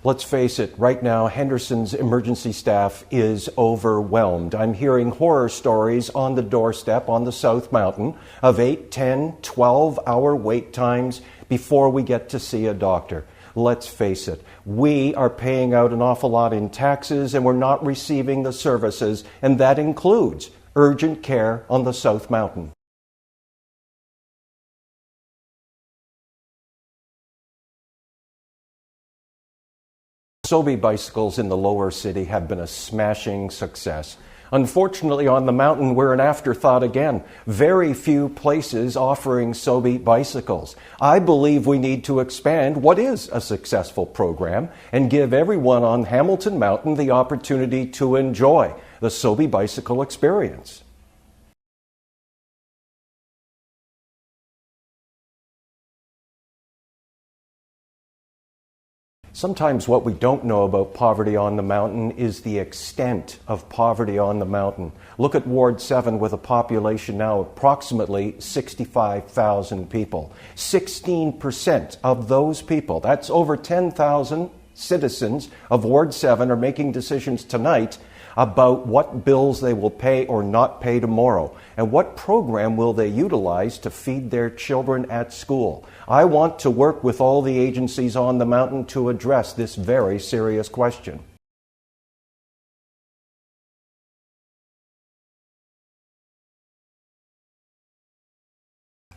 Let's face it, right now, Henderson's emergency staff is overwhelmed. I'm hearing horror stories on the doorstep on the South Mountain of 8, 10, 12-hour wait times before we get to see a doctor. Let's face it, we are paying out an awful lot in taxes and we're not receiving the services, and that includes urgent care on the South Mountain. Sobe bicycles in the lower city have been a smashing success. Unfortunately, on the mountain, we're an afterthought again. Very few places offering Sobe bicycles. I believe we need to expand what is a successful program and give everyone on Hamilton Mountain the opportunity to enjoy the Sobe bicycle experience. Sometimes what we don't know about poverty on the mountain is the extent of poverty on the mountain. Look at Ward 7 with a population now of approximately 65,000 people. 16% of those people, that's over 10,000 citizens of Ward 7, are making decisions tonight about what bills they will pay or not pay tomorrow, and what program will they utilize to feed their children at school. I want to work with all the agencies on the mountain to address this very serious question.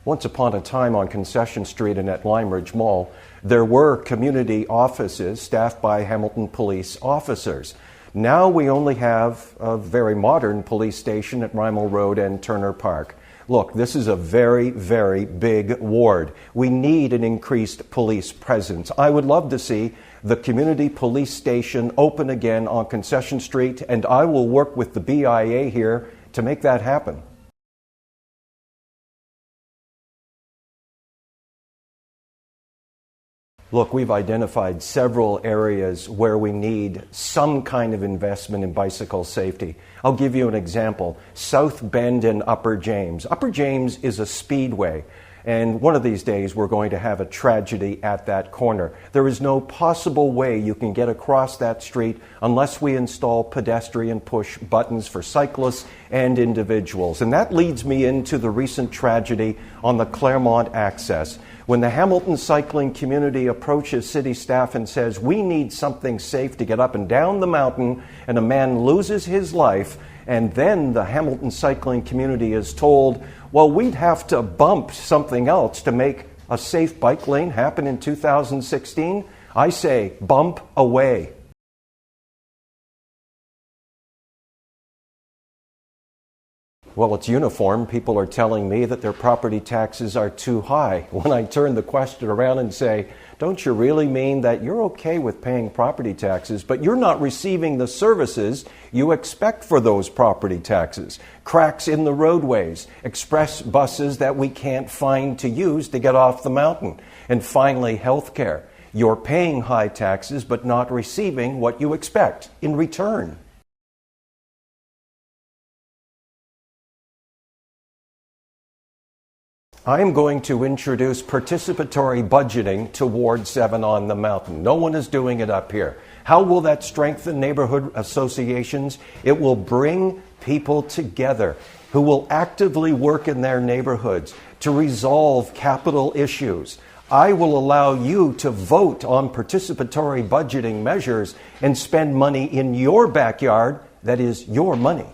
Once upon a time on Concession Street and at Lime Ridge Mall, there were community offices staffed by Hamilton police officers. Now we only have a very modern police station at Rymel Road and Turner Park. Look, this is a very, very big ward. We need an increased police presence. I would love to see the community police station open again on Concession Street, and I will work with the BIA here to make that happen. Look, we've identified several areas where we need some kind of investment in bicycle safety. I'll give you an example. South Bend and Upper James. Upper James is a speedway, and one of these days we're going to have a tragedy at that corner. There is no possible way you can get across that street unless we install pedestrian push buttons for cyclists and individuals. And that leads me into the recent tragedy on the Claremont access. When the Hamilton cycling community approaches city staff and says, we need something safe to get up and down the mountain, and a man loses his life, and then the Hamilton cycling community is told, well, we'd have to bump something else to make a safe bike lane happen in 2016, I say, bump away. Well, it's uniform. People are telling me that their property taxes are too high. When I turn the question around and say, don't you really mean that you're okay with paying property taxes, but you're not receiving the services you expect for those property taxes? Cracks in the roadways, express buses that we can't find to use to get off the mountain, and finally, health care. You're paying high taxes, but not receiving what you expect in return. I am going to introduce participatory budgeting to Ward 7 on the mountain. No one is doing it up here. How will that strengthen neighborhood associations? It will bring people together who will actively work in their neighborhoods to resolve capital issues. I will allow you to vote on participatory budgeting measures and spend money in your backyard that is your money.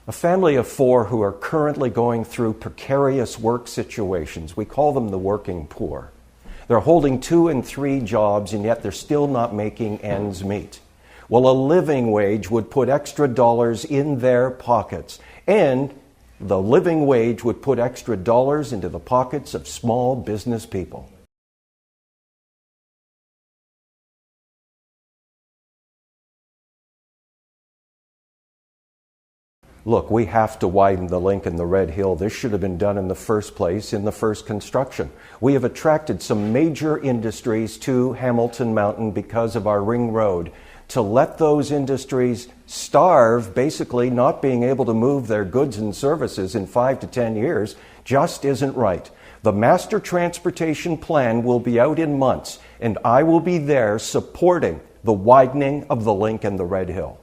A family of 4 who are currently going through precarious work situations. We call them the working poor. They're holding 2 and 3 jobs, and yet they're still not making ends meet. Well, a living wage would put extra dollars in their pockets, and the living wage would put extra dollars into the pockets of small business people. Look, we have to widen the link in the Red Hill. This should have been done in the first place, in the first construction. We have attracted some major industries to Hamilton Mountain because of our ring road. To let those industries starve, basically not being able to move their goods and services in 5 to 10 years, just isn't right. The Master Transportation Plan will be out in months, and I will be there supporting the widening of the Link and the Red Hill.